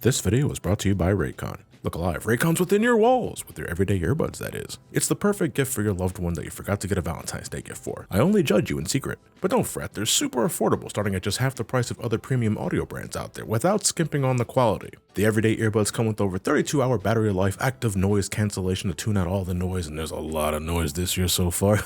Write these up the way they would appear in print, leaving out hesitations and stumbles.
This video is brought to you by Raycon. Look alive, Raycon's within your walls, with your everyday earbuds, that is. It's the perfect gift for your loved one that you forgot to get a Valentine's Day gift for. I only judge you in secret. But don't fret, they're super affordable, starting at just half the price of other premium audio brands out there, without skimping on the quality. The everyday earbuds come with over 32-hour battery life, active noise cancellation to tune out all the noise, and there's a lot of noise this year so far.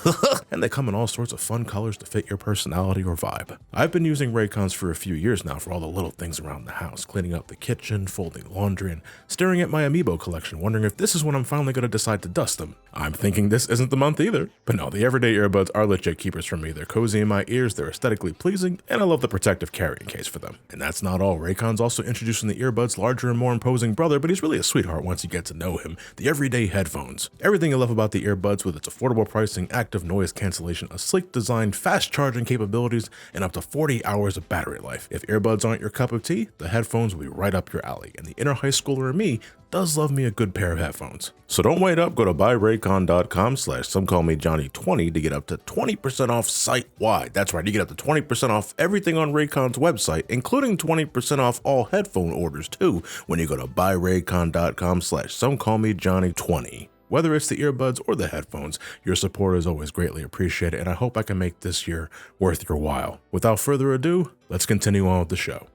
And they come in all sorts of fun colors to fit your personality or vibe. I've been using Raycons for a few years now for all the little things around the house, cleaning up the kitchen, folding laundry, and staring at my amiibo collection, wondering if this is when I'm finally going to decide to dust them. I'm thinking this isn't the month either. But no, the everyday earbuds are legit keepers for me. They're cozy in my ears, they're aesthetically pleasing, and I love the protective carrying case for them. And that's not all. Raycon's also introducing the earbud's larger and more imposing brother, but he's really a sweetheart once you get to know him, the everyday headphones. Everything you love about the earbuds with its affordable pricing, active noise cancellation, a sleek design, fast charging capabilities, and up to 40 hours of battery life. If earbuds aren't your cup of tea, the headphones will be right up your alley, and the inner high schooler in me does love me a good pair of headphones. So don't wait up, go to buyraycon.com/somecallmejohnny20 to get up to 20% off site-wide. That's right, you get up to 20% off everything on Raycon's website, including 20% off all headphone orders too, when you go to buyraycon.com/somecallmejohnny20. Whether it's the earbuds or the headphones, your support is always greatly appreciated, and I hope I can make this year worth your while. Without further ado, let's continue on with the show.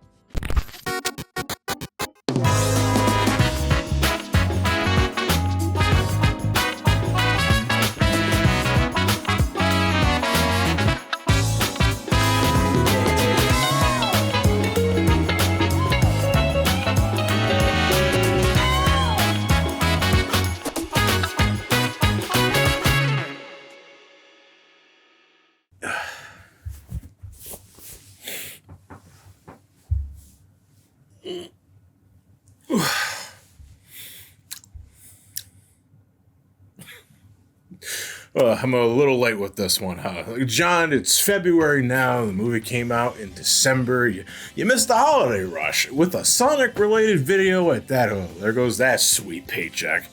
I'm a little late with this one, huh? John, it's February now. The movie came out in December. You missed the holiday rush with a Sonic-related video at that. Oh, there goes that sweet paycheck.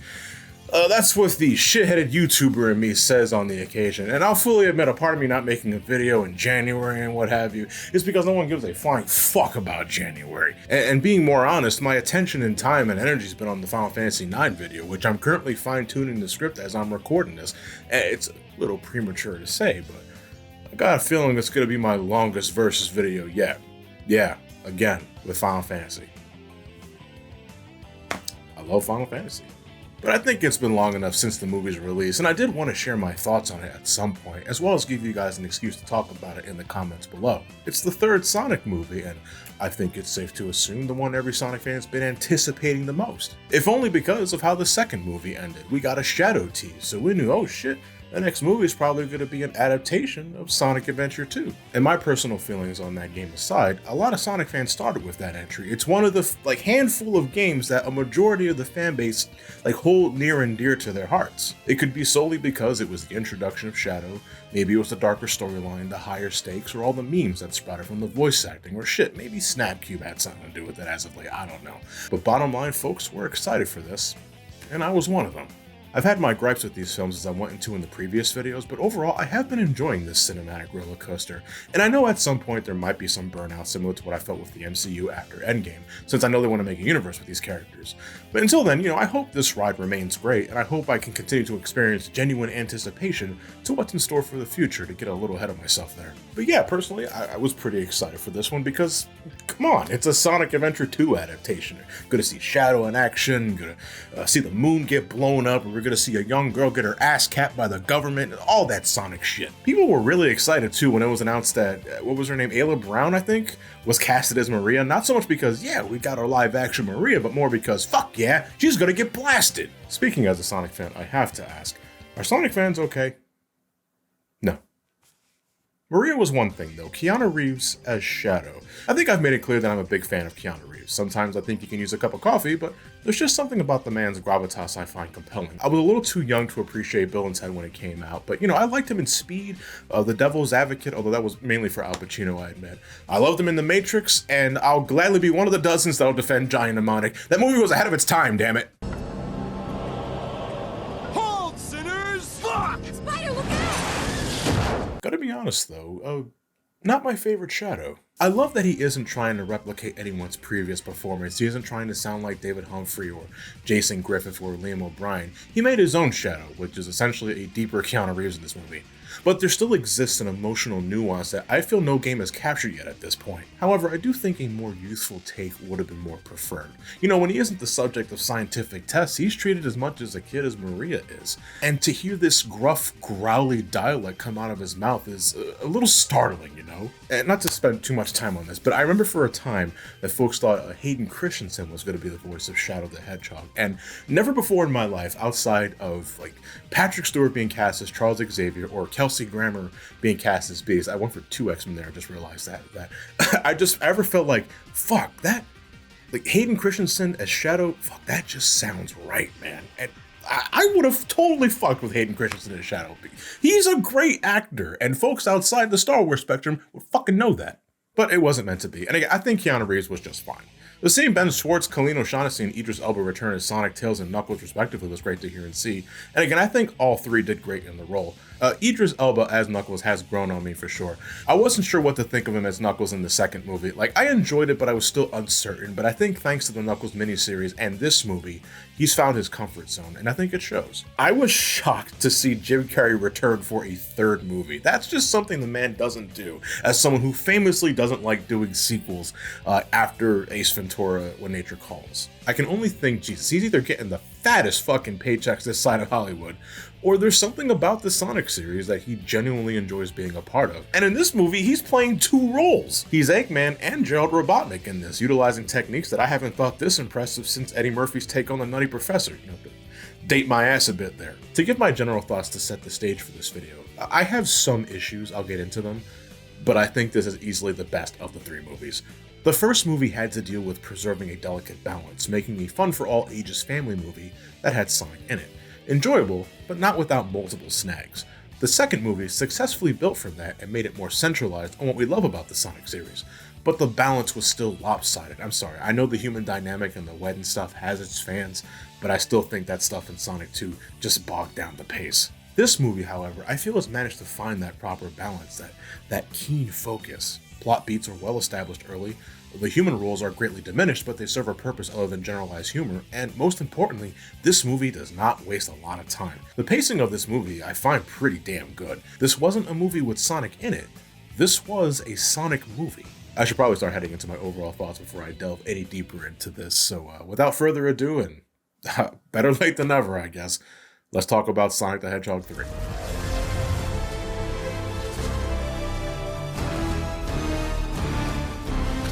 That's what the shitheaded YouTuber in me says on the occasion. And I'll fully admit, a part of me not making a video in January and what have you is because no one gives a flying fuck about January. And being more honest, my attention and time and energy has been on the Final Fantasy IX video, which I'm currently fine-tuning the script as I'm recording this. It's a little premature to say, but I got a feeling it's going to be my longest versus video yet. Yeah, again, with Final Fantasy. I love Final Fantasy. But I think it's been long enough since the movie's release, and I did want to share my thoughts on it at some point, as well as give you guys an excuse to talk about it in the comments below. It's the third Sonic movie, and I think it's safe to assume the one every Sonic fan's been anticipating the most. If only because of how the second movie ended. We got a Shadow tease, so we knew, oh shit, the next movie is probably going to be an adaptation of Sonic Adventure 2. And my personal feelings on that game aside, a lot of Sonic fans started with that entry. It's one of the handful of games that a majority of the fan base hold near and dear to their hearts. It could be solely because it was the introduction of Shadow, maybe it was the darker storyline, the higher stakes, or all the memes that sprouted from the voice acting, or shit, maybe Snapcube had something to do with it as of late, I don't know. But bottom line, folks, we're excited for this, and I was one of them. I've had my gripes with these films as I went into in the previous videos, but overall I have been enjoying this cinematic roller coaster, and I know at some point there might be some burnout similar to what I felt with the MCU after Endgame, since I know they want to make a universe with these characters. But until then, I hope this ride remains great, and I hope I can continue to experience genuine anticipation to what's in store for the future, to get a little ahead of myself there. But yeah, personally, I was pretty excited for this one because, come on, it's a Sonic Adventure 2 adaptation. Gonna see Shadow in action, gonna see the moon get blown up, we're gonna see a young girl get her ass capped by the government, all that Sonic shit. People were really excited too when it was announced that, what was her name, Ayla Brown, I think, was casted as Maria. Not so much because, yeah, we got our live action Maria, but more because, fuck yeah, she's gonna get blasted. Speaking as a Sonic fan, I have to ask, are Sonic fans okay? No. Maria was one thing though, Keanu Reeves as Shadow. I think I've made it clear that I'm a big fan of Keanu Reeves. Sometimes I think he can use a cup of coffee, but there's just something about the man's gravitas I find compelling. I was a little too young to appreciate Bill and Ted when it came out, but I liked him in Speed, The Devil's Advocate, although that was mainly for Al Pacino, I admit. I loved him in The Matrix, and I'll gladly be one of the dozens that'll defend Johnny Mnemonic. That movie was ahead of its time, damn it. Hold, sinners! Fuck! Spider, look out! Gotta be honest though, not my favorite Shadow. I love that he isn't trying to replicate anyone's previous performance. He isn't trying to sound like David Humphrey or Jason Griffith or Liam O'Brien. He made his own Shadow, which is essentially a deeper Keanu Reeves in this movie. But there still exists an emotional nuance that I feel no game has captured yet at this point. However, I do think a more youthful take would have been more preferred. You know, when he isn't the subject of scientific tests, he's treated as much as a kid as Maria is. And to hear this gruff, growly dialect come out of his mouth is a little startling, you know? And not to spend too much time on this, but I remember for a time that folks thought Hayden Christensen was going to be the voice of Shadow the Hedgehog. And never before in my life, outside of like Patrick Stewart being cast as Charles Xavier or Kelsey Grammer being cast as Beast, I went for two X-Men there, I just realized that I ever felt like, fuck, that, like Hayden Christensen as Shadow, fuck, that just sounds right, man. And I would have totally fucked with Hayden Christensen as Shadow. He's a great actor, and folks outside the Star Wars spectrum would fucking know that. But it wasn't meant to be, and again, I think Keanu Reeves was just fine. The same Ben Schwartz, Khalil O'Shaughnessy, and Idris Elba return as Sonic, Tails, and Knuckles respectively was great to hear and see. And again, I think all three did great in the role. Idris Elba as Knuckles has grown on me for sure. I wasn't sure what to think of him as Knuckles in the second movie. Like, I enjoyed it, but I was still uncertain. But I think thanks to the Knuckles miniseries and this movie, he's found his comfort zone, and I think it shows. I was shocked to see Jim Carrey return for a third movie. That's just something the man doesn't do, as someone who famously doesn't like doing sequels after Ace Ventura: When Nature Calls. I can only think, Jesus, he's either getting the fattest fucking paychecks this side of Hollywood, or there's something about the Sonic series that he genuinely enjoys being a part of. And in this movie, he's playing two roles. He's Eggman and Gerald Robotnik in this, utilizing techniques that I haven't thought this impressive since Eddie Murphy's take on the Nutty Professor. You know, to date my ass a bit there. To give my general thoughts to set the stage for this video, I have some issues, I'll get into them, but I think this is easily the best of the three movies. The first movie had to deal with preserving a delicate balance, making a fun-for-all-ages family movie that had Sonic in it. Enjoyable, but not without multiple snags. The second movie successfully built from that and made it more centralized on what we love about the Sonic series, but the balance was still lopsided. I'm sorry, I know the human dynamic and the wedding stuff has its fans, but I still think that stuff in Sonic 2 just bogged down the pace. This movie, however, I feel has managed to find that proper balance, that keen focus. Plot beats are well established early, the human roles are greatly diminished, but they serve a purpose other than generalized humor, and most importantly, this movie does not waste a lot of time. The pacing of this movie I find pretty damn good. This wasn't a movie with Sonic in it, this was a Sonic movie. I should probably start heading into my overall thoughts before I delve any deeper into this, so without further ado, and better late than never I guess, let's talk about Sonic the Hedgehog 3.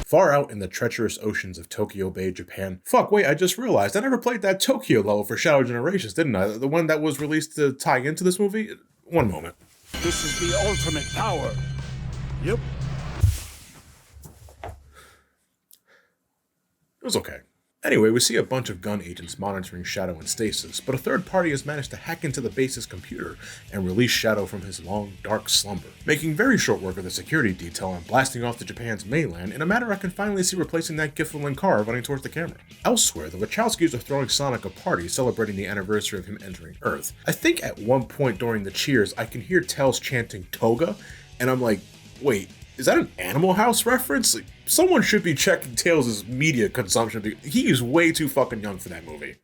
Far out in the treacherous oceans of Tokyo Bay, Japan. Fuck, wait, I just realized I never played that Tokyo level for Shadow Generations, didn't I? The one that was released to tie into this movie? One moment. This is the ultimate power. Yep. It was okay. Anyway, we see a bunch of gun agents monitoring Shadow in stasis, but a third party has managed to hack into the base's computer and release Shadow from his long, dark slumber, making very short work of the security detail and blasting off to Japan's mainland in a manner I can finally see replacing that Giffelin car running towards the camera. Elsewhere, the Wachowskis are throwing Sonic a party celebrating the anniversary of him entering Earth. I think at one point during the cheers, I can hear Tails chanting Toga, and I'm like, wait, is that an Animal House reference? Like, someone should be checking Tails' media consumption because he is way too fucking young for that movie.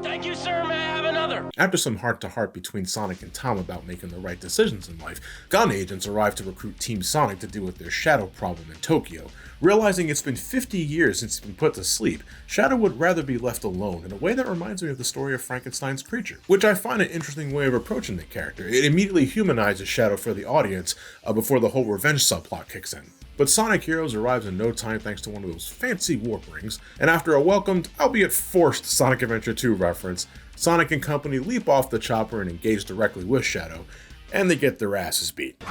Thank you, sir. May I have another? After some heart-to-heart between Sonic and Tom about making the right decisions in life, gun agents arrive to recruit Team Sonic to deal with their Shadow problem in Tokyo. Realizing it's been 50 years since he's been put to sleep, Shadow would rather be left alone in a way that reminds me of the story of Frankenstein's creature, which I find an interesting way of approaching the character. It immediately humanizes Shadow for the audience before the whole revenge subplot kicks in. But Sonic Heroes arrives in no time thanks to one of those fancy warp rings, and after a welcomed, albeit forced, Sonic Adventure 2 reference, Sonic and company leap off the chopper and engage directly with Shadow, and they get their asses beat.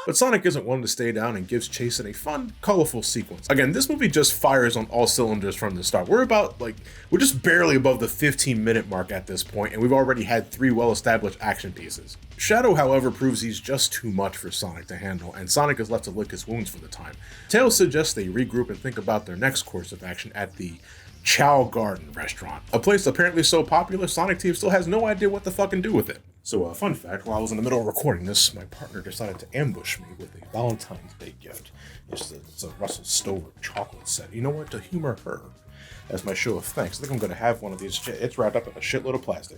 But Sonic isn't one to stay down and gives chase in a fun, colorful sequence. Again, this movie just fires on all cylinders from the start. We're just barely above the 15-minute mark at this point, and we've already had 3 well-established action pieces. Shadow, however, proves he's just too much for Sonic to handle, and Sonic is left to lick his wounds for the time. Tails suggests they regroup and think about their next course of action at the Chow Garden restaurant, a place apparently so popular Sonic Team still has no idea what to fucking do with it. So, fun fact, while I was in the middle of recording this, my partner decided to ambush me with a Valentine's Day gift. It's a Russell Stover chocolate set. You know what? To humor her, as my show of thanks, I think I'm going to have one of these. It's wrapped up in a shitload of plastic.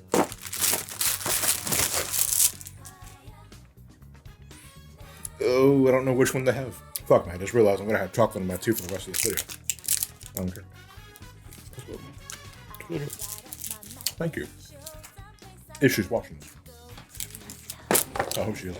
Oh, I don't know which one to have. Fuck, man, I just realized I'm going to have chocolate in my tooth for the rest of this video. I don't care. Thank you. If she's watching this. I hope she is.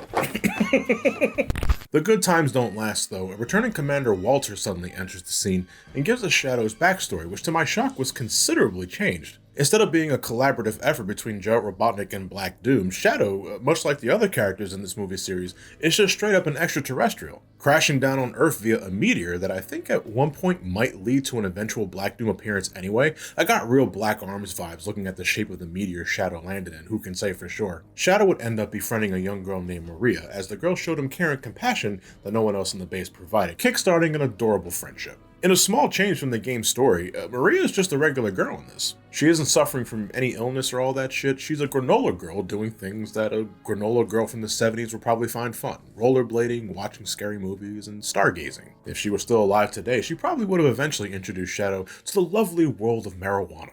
The good times don't last, though. Returning Commander Walter suddenly enters the scene and gives us Shadow's backstory, which to my shock was considerably changed. Instead of being a collaborative effort between Gerald Robotnik and Black Doom, Shadow, much like the other characters in this movie series, is just straight up an extraterrestrial, crashing down on Earth via a meteor that I think at one point might lead to an eventual Black Doom appearance anyway. I got real Black Arms vibes looking at the shape of the meteor Shadow landed in, who can say for sure. Shadow would end up befriending a young girl named Maria, as the girl showed him care and compassion that no one else in the base provided, kickstarting an adorable friendship. In a small change from the game's story, Maria is just a regular girl in this. She isn't suffering from any illness or all that shit. She's a granola girl doing things that a granola girl from the 70s would probably find fun. Rollerblading, watching scary movies, and stargazing. If she was still alive today, she probably would have eventually introduced Shadow to the lovely world of marijuana.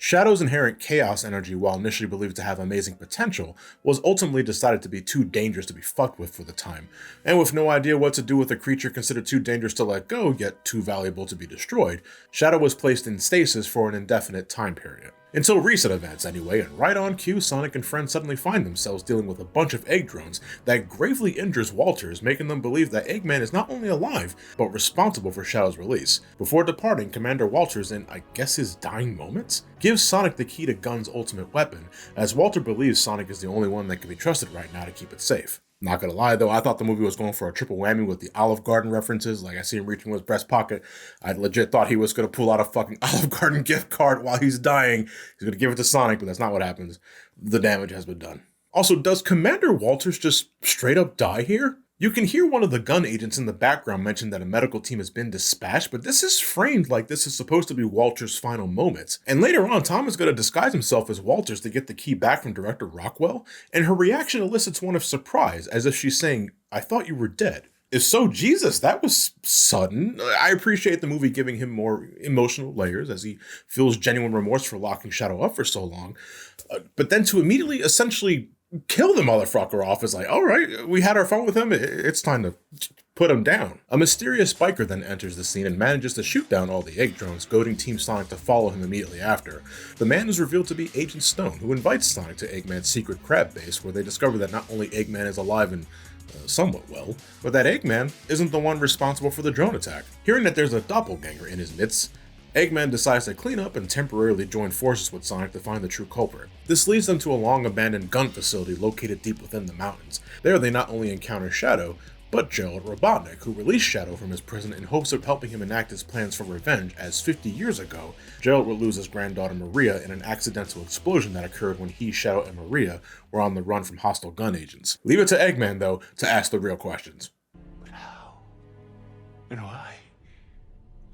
Shadow's inherent chaos energy, while initially believed to have amazing potential, was ultimately decided to be too dangerous to be fucked with for the time, and with no idea what to do with a creature considered too dangerous to let go, yet too valuable to be destroyed, Shadow was placed in stasis for an indefinite time period. Until recent events anyway, and right on cue, Sonic and friends suddenly find themselves dealing with a bunch of egg drones that gravely injures Walters, making them believe that Eggman is not only alive, but responsible for Shadow's release. Before departing, Commander Walters, in I guess his dying moments, gives Sonic the key to Gun's ultimate weapon, as Walter believes Sonic is the only one that can be trusted right now to keep it safe. Not gonna lie though, I thought the movie was going for a triple whammy with the Olive Garden references. Like I see him reaching with his breast pocket. I legit thought he was gonna pull out a fucking Olive Garden gift card while he's dying. He's gonna give it to Sonic, but that's not what happens. The damage has been done. Also, does Commander Walters just straight up die here? You can hear one of the gun agents in the background mention that a medical team has been dispatched, but this is framed like this is supposed to be Walters' final moments. And later on, Tom is going to disguise himself as Walters to get the key back from Director Rockwell, and her reaction elicits one of surprise, as if she's saying, "I thought you were dead." If so, Jesus, that was sudden. I appreciate the movie giving him more emotional layers as he feels genuine remorse for locking Shadow up for so long. But then to immediately essentially kill the motherfucker off is like, all right, we had our fun with him. It's time to put him down. A mysterious biker then enters the scene and manages to shoot down all the egg drones, goading Team Sonic to follow him immediately after. The man is revealed to be Agent Stone, who invites Sonic to Eggman's secret crab base, where they discover that not only Eggman is alive and somewhat well, but that Eggman isn't the one responsible for the drone attack. Hearing that there's a doppelganger in his midst, Eggman decides to clean up and temporarily join forces with Sonic to find the true culprit. This leads them to a long-abandoned gun facility located deep within the mountains. There they not only encounter Shadow, but Gerald Robotnik, who released Shadow from his prison in hopes of helping him enact his plans for revenge, as 50 years ago, Gerald would lose his granddaughter Maria in an accidental explosion that occurred when he, Shadow, and Maria were on the run from hostile gun agents. Leave it to Eggman, though, to ask the real questions. But how? And why?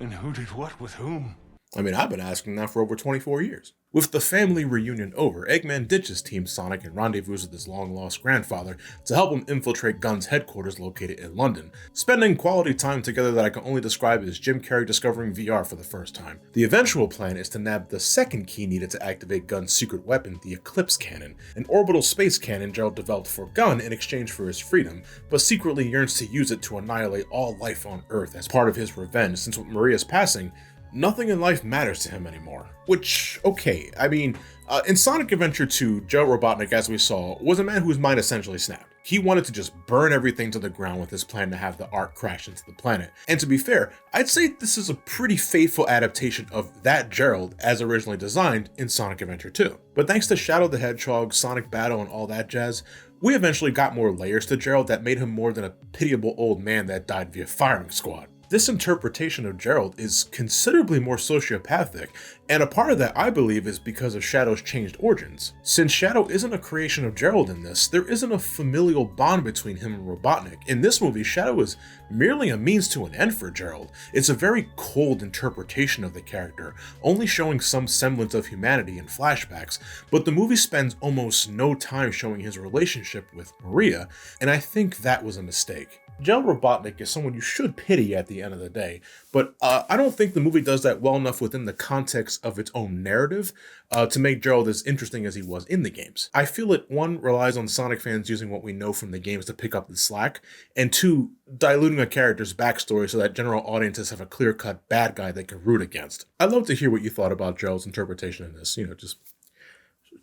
And who did what with whom? I mean, I've been asking that for over 24 years. With the family reunion over, Eggman ditches Team Sonic and rendezvous with his long-lost grandfather to help him infiltrate Gun's headquarters located in London, spending quality time together that I can only describe as Jim Carrey discovering VR for the first time. The eventual plan is to nab the second key needed to activate Gun's secret weapon, the Eclipse Cannon, an orbital space cannon Gerald developed for Gun in exchange for his freedom, but secretly yearns to use it to annihilate all life on Earth as part of his revenge, since with Maria's passing, nothing in life matters to him anymore. Which, okay, I mean, in Sonic Adventure 2, Gerald Robotnik, as we saw, was a man whose mind essentially snapped. He wanted to just burn everything to the ground with his plan to have the Ark crash into the planet. And to be fair, I'd say this is a pretty faithful adaptation of that Gerald as originally designed in Sonic Adventure 2. But thanks to Shadow the Hedgehog, Sonic Battle, and all that jazz, we eventually got more layers to Gerald that made him more than a pitiable old man that died via firing squad. This interpretation of Gerald is considerably more sociopathic, and a part of that, I believe, is because of Shadow's changed origins. Since Shadow isn't a creation of Gerald in this, there isn't a familial bond between him and Robotnik. In this movie, Shadow is merely a means to an end for Gerald. It's a very cold interpretation of the character, only showing some semblance of humanity in flashbacks, but the movie spends almost no time showing his relationship with Maria, and I think that was a mistake. Gerald Robotnik is someone you should pity at the end of the day, but I don't think the movie does that well enough within the context of its own narrative to make Gerald as interesting as he was in the games. I feel it, one, relies on Sonic fans using what we know from the games to pick up the slack, and two, diluting a character's backstory so that general audiences have a clear-cut bad guy they can root against. I'd love to hear what you thought about Gerald's interpretation in this, just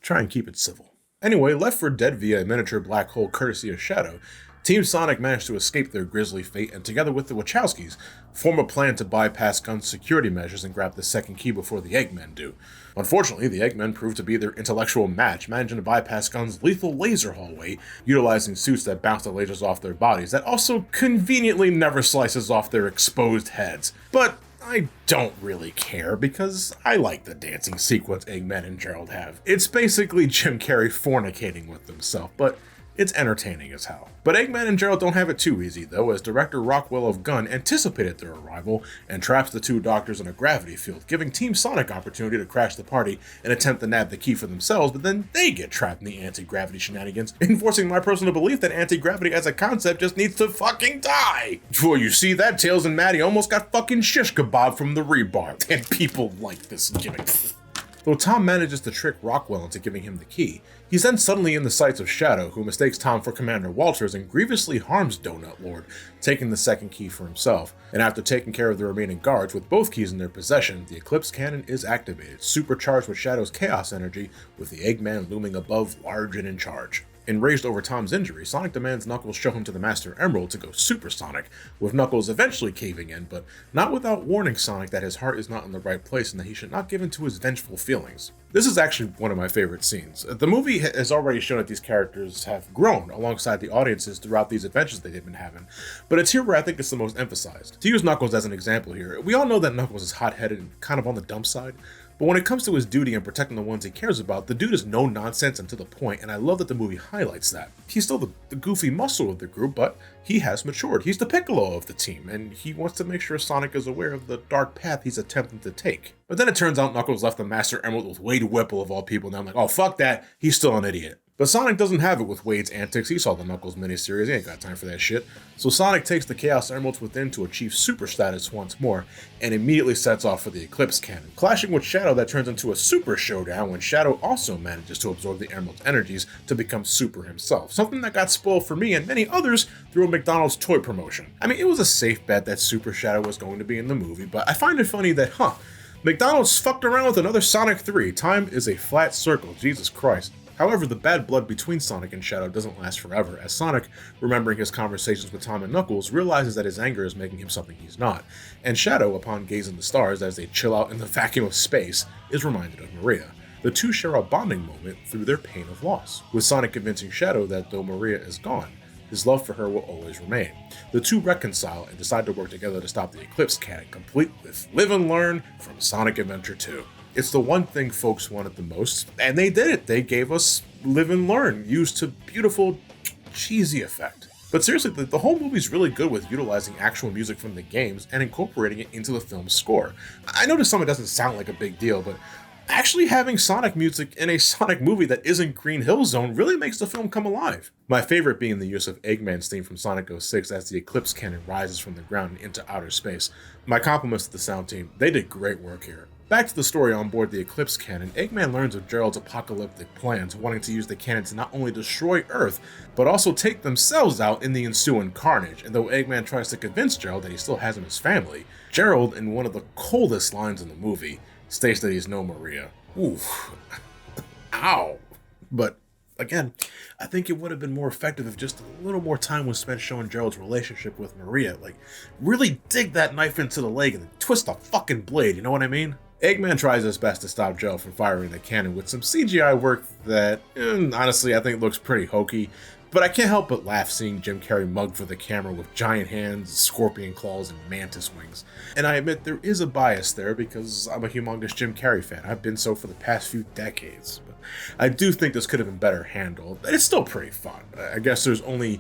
try and keep it civil. Anyway, left for dead via a miniature black hole courtesy of Shadow, Team Sonic managed to escape their grisly fate and, together with the Wachowskis, form a plan to bypass Gun's security measures and grab the second key before the Eggmen do. Unfortunately, the Eggmen prove to be their intellectual match, managing to bypass Gun's lethal laser hallway, utilizing suits that bounce the lasers off their bodies that also conveniently never slices off their exposed heads. But I don't really care because I like the dancing sequence Eggman and Gerald have. It's basically Jim Carrey fornicating with himself, but it's entertaining as hell. But Eggman and Gerald don't have it too easy though, as director Rockwell of Gun anticipated their arrival and traps the two doctors in a gravity field, giving Team Sonic opportunity to crash the party and attempt to nab the key for themselves, but then they get trapped in the anti-gravity shenanigans, enforcing my personal belief that anti-gravity as a concept just needs to fucking die. Well, you see that, Tails and Maddie almost got fucking shish kebab from the rebar, and people like this gimmick. Though Tom manages to trick Rockwell into giving him the key, he's then suddenly in the sights of Shadow, who mistakes Tom for Commander Walters and grievously harms Donut Lord, taking the second key for himself. And after taking care of the remaining guards with both keys in their possession, the Eclipse Cannon is activated, supercharged with Shadow's chaos energy, with the Eggman looming above, large and in charge. Enraged over Tom's injury, Sonic demands Knuckles show him to the Master Emerald to go supersonic, with Knuckles eventually caving in, but not without warning Sonic that his heart is not in the right place and that he should not give in to his vengeful feelings. This is actually one of my favorite scenes. The movie has already shown that these characters have grown alongside the audiences throughout these adventures that they've been having, but it's here where I think it's the most emphasized. To use Knuckles as an example here, we all know that Knuckles is hot-headed and kind of on the dumb side, but when it comes to his duty and protecting the ones he cares about, the dude is no nonsense and to the point, and I love that the movie highlights that. He's still the goofy muscle of the group, but he has matured. He's the Piccolo of the team, and he wants to make sure Sonic is aware of the dark path he's attempting to take. But then it turns out Knuckles left the Master Emerald with Wade Whipple of all people, and I'm like, oh fuck that, he's still an idiot. But Sonic doesn't have it with Wade's antics. He saw the Knuckles miniseries, he ain't got time for that shit. So Sonic takes the Chaos Emeralds within to achieve super status once more, and immediately sets off for the Eclipse Cannon, clashing with Shadow that turns into a super showdown when Shadow also manages to absorb the Emerald's energies to become super himself, something that got spoiled for me and many others through a McDonald's toy promotion. I mean, it was a safe bet that Super Shadow was going to be in the movie, but I find it funny that, McDonald's fucked around with another Sonic 3. Time is a flat circle, Jesus Christ. However, the bad blood between Sonic and Shadow doesn't last forever, as Sonic, remembering his conversations with Tom and Knuckles, realizes that his anger is making him something he's not, and Shadow, upon gazing at the stars as they chill out in the vacuum of space, is reminded of Maria. The two share a bonding moment through their pain of loss, with Sonic convincing Shadow that though Maria is gone, his love for her will always remain. The two reconcile and decide to work together to stop the Eclipse Cannon, complete with Live and Learn from Sonic Adventure 2. It's the one thing folks wanted the most, and they did it. They gave us Live and Learn, used to beautiful, cheesy effect. But seriously, the whole movie's really good with utilizing actual music from the games and incorporating it into the film's score. I know to some it doesn't sound like a big deal, but actually having Sonic music in a Sonic movie that isn't Green Hill Zone really makes the film come alive. My favorite being the use of Eggman's theme from Sonic 06 as the Eclipse Cannon rises from the ground and into outer space. My compliments to the sound team, they did great work here. Back to the story on board the Eclipse Cannon, Eggman learns of Gerald's apocalyptic plans, wanting to use the cannon to not only destroy Earth, but also take themselves out in the ensuing carnage. And though Eggman tries to convince Gerald that he still has him his family, Gerald, in one of the coldest lines in the movie, states that he's no Maria. Oof. Ow. But again, I think it would have been more effective if just a little more time was spent showing Gerald's relationship with Maria. Like, really dig that knife into the leg and then twist the fucking blade, you know what I mean? Eggman tries his best to stop Gerald from firing the cannon with some CGI work that, honestly, I think looks pretty hokey, But I can't help but laugh seeing Jim Carrey mug for the camera with giant hands, scorpion claws, and mantis wings. And I admit there is a bias there because I'm a humongous Jim Carrey fan. I've been so for the past few decades. But I do think this could have been better handled. It's still pretty fun. I guess there's only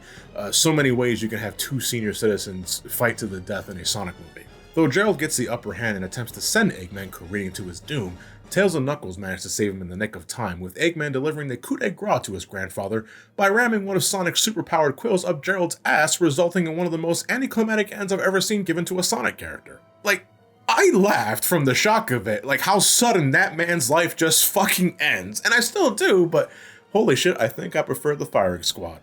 so many ways you can have two senior citizens fight to the death in a Sonic movie. Though Gerald gets the upper hand and attempts to send Eggman careening to his doom, Tails and Knuckles manage to save him in the nick of time, with Eggman delivering the coup de grace to his grandfather by ramming one of Sonic's superpowered quills up Gerald's ass, resulting in one of the most anticlimactic ends I've ever seen given to a Sonic character. Like, I laughed from the shock of it, like how sudden that man's life just fucking ends, and I still do, but holy shit, I think I prefer the firing squad.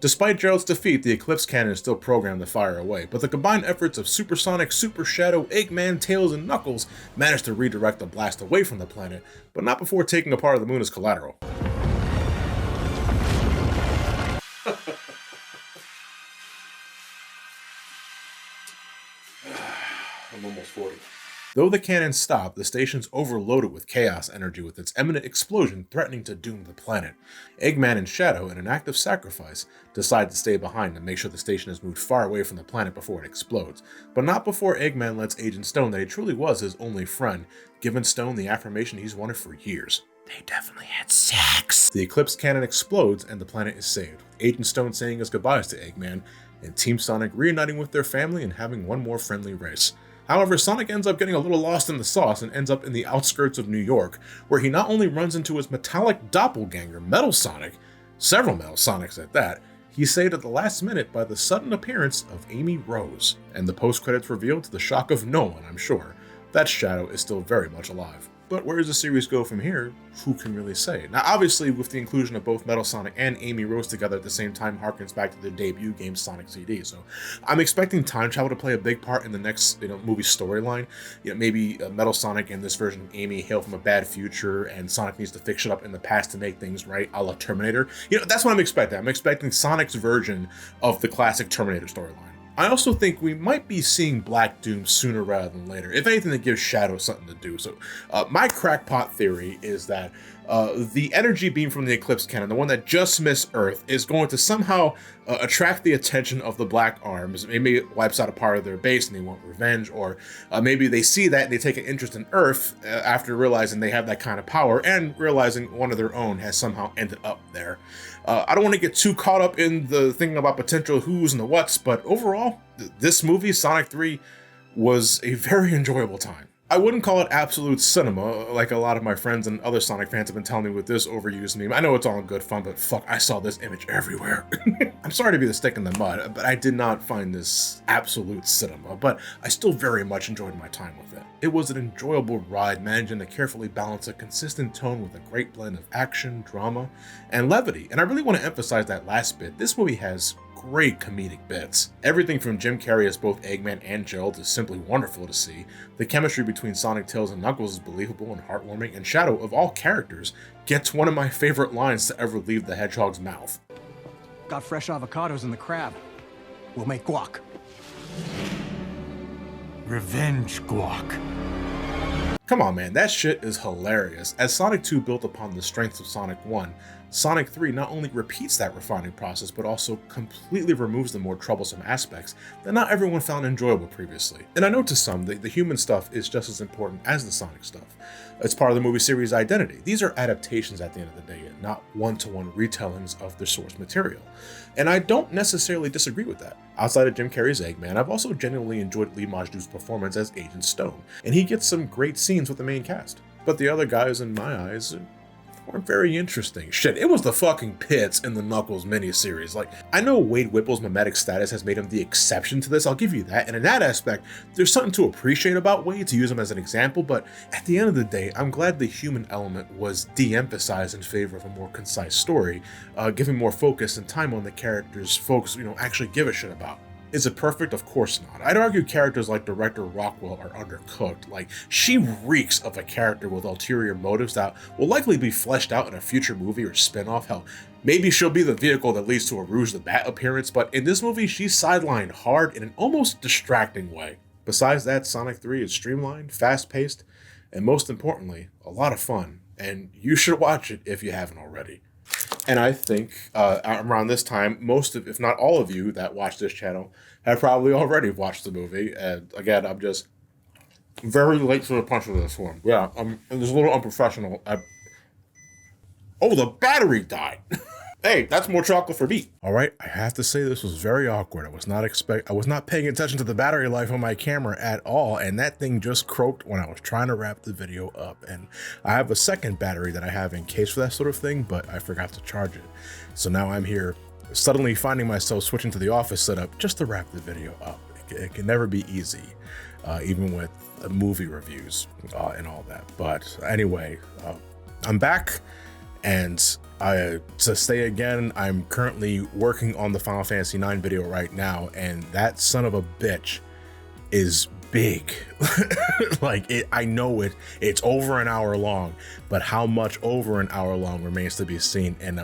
Despite Gerald's defeat, the Eclipse Cannon is still programmed to fire away, but the combined efforts of Super Sonic, Super Shadow, Eggman, Tails, and Knuckles manage to redirect the blast away from the planet, but not before taking a part of the moon as collateral. I'm almost 40. Though the cannon stopped, the station's overloaded with chaos energy with its imminent explosion threatening to doom the planet. Eggman and Shadow, in an act of sacrifice, decide to stay behind and make sure the station is moved far away from the planet before it explodes, but not before Eggman lets Agent Stone that he truly was his only friend, giving Stone the affirmation he's wanted for years. They definitely had sex. The Eclipse Cannon explodes and the planet is saved, with Agent Stone saying his goodbyes to Eggman, and Team Sonic reuniting with their family and having one more friendly race. However, Sonic ends up getting a little lost in the sauce and ends up in the outskirts of New York, where he not only runs into his metallic doppelganger, Metal Sonic, several Metal Sonics at that, he's saved at the last minute by the sudden appearance of Amy Rose, and the post-credits revealed, to the shock of no one, I'm sure, that Shadow is still very much alive. But where does the series go from here? Who can really say? Now, obviously, with the inclusion of both Metal Sonic and Amy Rose together at the same time harkens back to their debut game, Sonic CD. So I'm expecting time travel to play a big part in the next, movie storyline. Maybe Metal Sonic and this version of Amy hail from a bad future, and Sonic needs to fix shit up in the past to make things right, a la Terminator. That's what I'm expecting. I'm expecting Sonic's version of the classic Terminator storyline. I also think we might be seeing Black Doom sooner rather than later, if anything that gives Shadow something to do. So my crackpot theory is that the energy beam from the Eclipse Cannon, the one that just missed Earth, is going to somehow attract the attention of the Black Arms. Maybe it wipes out a part of their base and they want revenge, or maybe they see that and they take an interest in Earth after realizing they have that kind of power and realizing one of their own has somehow ended up there. I don't want to get too caught up in the thinking about potential who's and the whats, but overall, this movie, Sonic 3, was a very enjoyable time. I wouldn't call it absolute cinema, like a lot of my friends and other Sonic fans have been telling me with this overused meme. I know it's all in good fun, but fuck, I saw this image everywhere. I'm sorry to be the stick in the mud, but I did not find this absolute cinema, but I still very much enjoyed my time with it. It was an enjoyable ride, managing to carefully balance a consistent tone with a great blend of action, drama, and levity. And I really want to emphasize that last bit. This movie has great comedic bits. Everything from Jim Carrey as both Eggman and Gerald is simply wonderful to see. The chemistry between Sonic, Tails, and Knuckles is believable and heartwarming, and Shadow, of all characters, gets one of my favorite lines to ever leave the Hedgehog's mouth. Got fresh avocados in the crab. We'll make guac. Revenge guac. Come on, man, that shit is hilarious. As Sonic 2 built upon the strengths of Sonic 1, Sonic 3 not only repeats that refining process, but also completely removes the more troublesome aspects that not everyone found enjoyable previously. And I know to some, the human stuff is just as important as the Sonic stuff. It's part of the movie series' identity. These are adaptations at the end of the day, not one-to-one retellings of their source material. And I don't necessarily disagree with that. Outside of Jim Carrey's Eggman, I've also genuinely enjoyed Lee Majdu's performance as Agent Stone, and he gets some great scenes with the main cast. But the other guys, in my eyes, weren't very interesting. Shit, it was the fucking pits in the Knuckles miniseries. Like, I know Wade Whipple's mimetic status has made him the exception to this, I'll give you that, and in that aspect, there's something to appreciate about Wade, to use him as an example, but at the end of the day, I'm glad the human element was de-emphasized in favor of a more concise story, giving more focus and time on the characters folks, actually give a shit about. Is it perfect? Of course not. I'd argue characters like Director Rockwell are undercooked. Like, she reeks of a character with ulterior motives that will likely be fleshed out in a future movie or spin-off. Hell, maybe she'll be the vehicle that leads to a Rouge the Bat appearance, but in this movie, she's sidelined hard in an almost distracting way. Besides that, Sonic 3 is streamlined, fast-paced, and most importantly, a lot of fun, and you should watch it if you haven't already. And I think around this time, most of, if not all of you that watch this channel have probably already watched the movie. And again, I'm just very late to the punch with this one. Yeah, it was a little unprofessional. Oh, the battery died. Hey, that's more chocolate for me. All right, I have to say this was very awkward. I was not paying attention to the battery life on my camera at all, and that thing just croaked when I was trying to wrap the video up. And I have a second battery that I have in case for that sort of thing, but I forgot to charge it. So now I'm here suddenly finding myself switching to the office setup just to wrap the video up. It can never be easy, even with movie reviews and all that. But anyway, I'm back, and to say again, I'm currently working on the Final Fantasy IX video right now, and that son of a bitch is big. Like, I know it's over an hour long, but how much over an hour long remains to be seen. And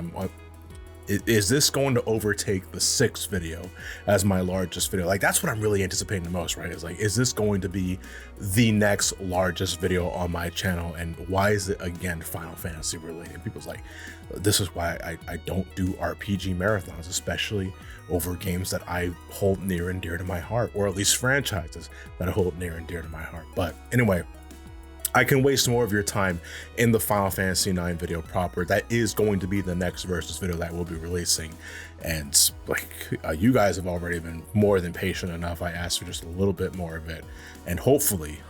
is this going to overtake the 6th video as my largest video? Like, that's what I'm really anticipating the most, right? Is like, is this going to be the next largest video on my channel? And why is it, again, Final Fantasy related? People's like, this is why I don't do RPG marathons, especially over games that I hold near and dear to my heart, or at least franchises that I hold near and dear to my heart. But anyway, I can waste more of your time in the Final Fantasy IX video proper. That is going to be the next Versus video that we'll be releasing. And like, you guys have already been more than patient enough. I asked for just a little bit more of it. And hopefully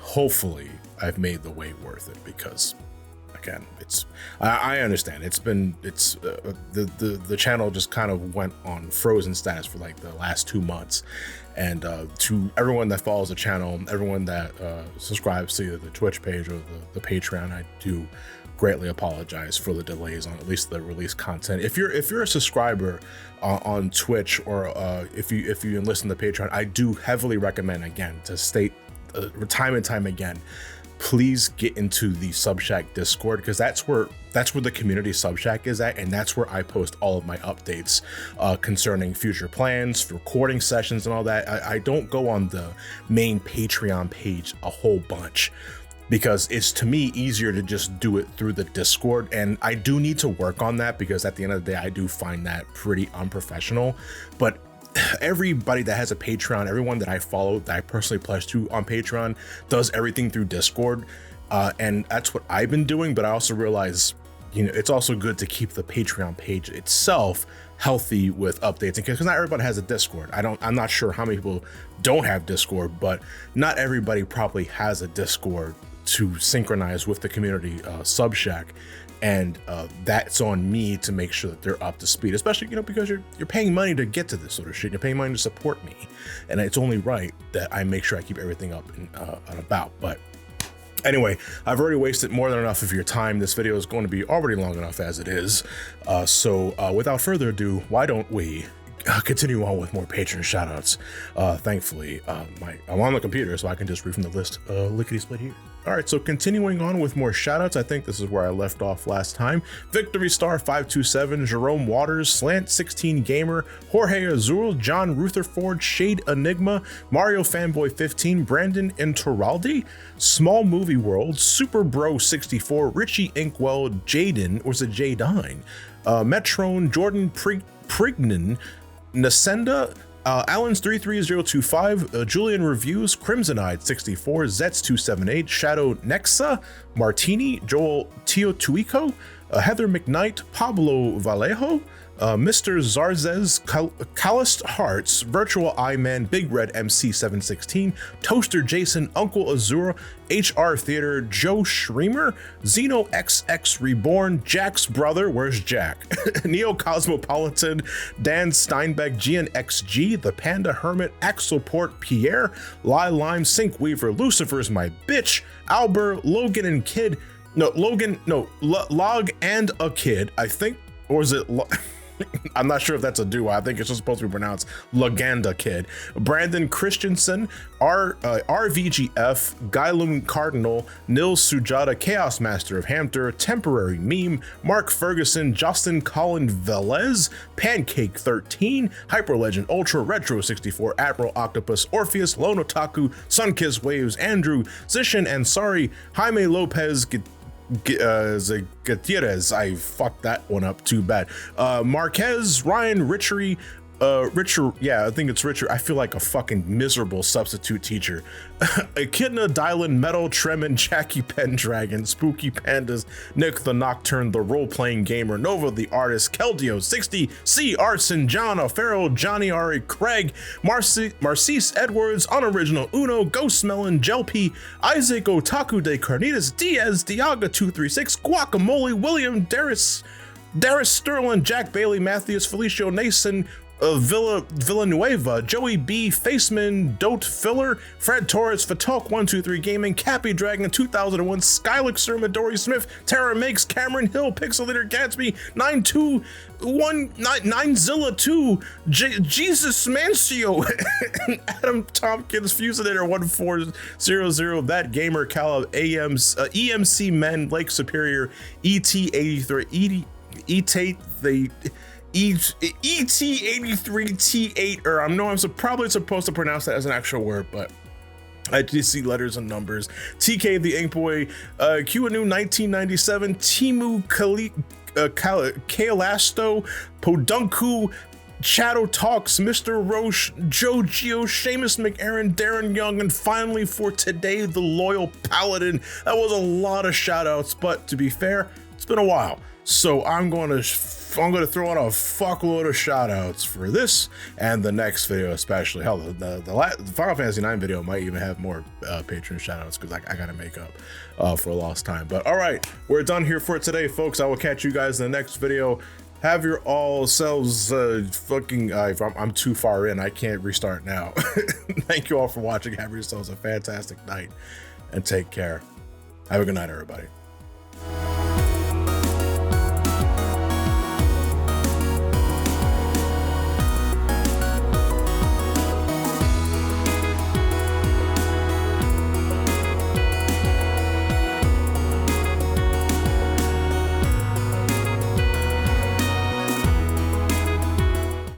I've made the wait worth it, because again, I understand the channel just kind of went on frozen status for like the last 2 months. And to everyone that follows the channel, everyone that subscribes to either the Twitch page or the Patreon, I do greatly apologize for the delays on at least the release content. If you're a subscriber on Twitch, or if you enlist in the Patreon, I do heavily recommend, again, to state time and time again, please get into the Subshack Discord, because that's where the community Subshack is at, and that's where I post all of my updates concerning future plans, recording sessions, and all that. I don't go on the main Patreon page a whole bunch, because it's, to me, easier to just do it through the Discord. And I do need to work on that, because at the end of the day, I do find that pretty unprofessional. But everybody that has a Patreon, everyone that I follow, that I personally pledge to on Patreon, does everything through Discord. And that's what I've been doing. But I also realize, it's also good to keep the Patreon page itself healthy with updates, because not everybody has a Discord. I'm not sure how many people don't have Discord, but not everybody probably has a Discord to synchronize with the community Subshack. And that's on me to make sure that they're up to speed, especially, because you're paying money to get to this sort of shit. You're paying money to support me, and it's only right that I make sure I keep everything up and about. But anyway, I've already wasted more than enough of your time. This video is going to be already long enough as it is. So without further ado, why don't we continue on with more Patreon shoutouts? Thankfully, I'm on the computer, so I can just read from the list lickety-split here. All right, so continuing on with more shoutouts, I think this is where I left off last time. Victory Star 527, Jerome Waters, Slant 16 Gamer, Jorge Azul, John Rutherford, Shade Enigma, Mario Fanboy 15, Brandon Intoraldi, Small Movie World, Super Bro 64, Richie Inkwell, Jaden, or is it Jadine, Metrone, Jordan Prignan, Nasenda, Allen's 33025, Julian Reviews, Crimsonide 64, Zets 278, Shadow Nexa, Martini, Joel Teotuico, Heather McKnight, Pablo Vallejo, Mr. Zarzez, Calloused Hearts, Virtual Eyeman, Big Red MC 716, Toaster Jason, Uncle Azura, HR Theater, Joe Schreemer, Xeno XX Reborn, Jack's brother, where's Jack? Neo Cosmopolitan, Dan Steinbeck, GNXG, The Panda Hermit, Axelport Pierre, Lie Lime, Sync Weaver, Lucifer's My Bitch, Albert, Logan and Kid, Log and a Kid, I think, or is it I'm not sure if that's a duo. I think it's just supposed to be pronounced Laganda Kid. Brandon Christensen, RVGF, Gylum Cardinal, Nils Sujata, Chaos Master of Hamter, Temporary Meme, Mark Ferguson, Justin Colin Velez, Pancake 13, Hyper Legend Ultra, Retro 64, Admiral Octopus, Orpheus, Lone Otaku, Sunkiss Waves, Andrew, Zishan Ansari, Jaime Lopez, Gutierrez. I fucked that one up too bad. Marquez, Ryan, Richard, yeah, I think it's Richard. I feel like a fucking miserable substitute teacher. Echidna, Dylan, Metal, Tremin, Jackie Pendragon, Spooky Pandas, Nick the Nocturne, the role-playing gamer, Nova the artist, Keldio, 60, C, Arson, John, Farrell, Johnny, Ari, Craig, Marcise Edwards, Unoriginal Uno, Ghost Melon, Jelpy, Isaac, Otaku de Carnitas, Diaz, Diaga 236, Guacamole, William, Darius Sterling, Jack Bailey, Matthews, Felicio Nason, Villanueva, Joey B, Faceman, Dote Filler, Fred Torres, Fatalk 123 Gaming, Cappy Dragon 2001, Skylixer, Midori Smith, Tara Makes, Cameron Hill, Pixelator Gatsby, 929Zilla 2, Jesus Mancio, Adam Tompkins, Fusinator 1400, That Gamer, Caleb, EMC Men, Lake Superior, ET83, ET83T8, or I'm probably supposed to pronounce that as an actual word, but I just see letters and numbers. TK the Ink Boy, QAnu 1997, Timu Kalasto, Podunku, Shadow Talks, Mr. Roche, Joe Geo, Seamus McAaron, Darren Young, and finally for today, the Loyal Paladin. That was a lot of shout outs, but to be fair, it's been a while. So I'm going to throw on a fuckload of shout outs for this and the next video, especially. Hell, the Final Fantasy IX video might even have more Patron shout outs because I got to make up for lost time. But all right, we're done here for today, folks. I will catch you guys in the next video. Have your all selves fucking, I'm too far in, I can't restart now. Thank you all for watching. Have yourselves a fantastic night and take care. Have a good night, everybody.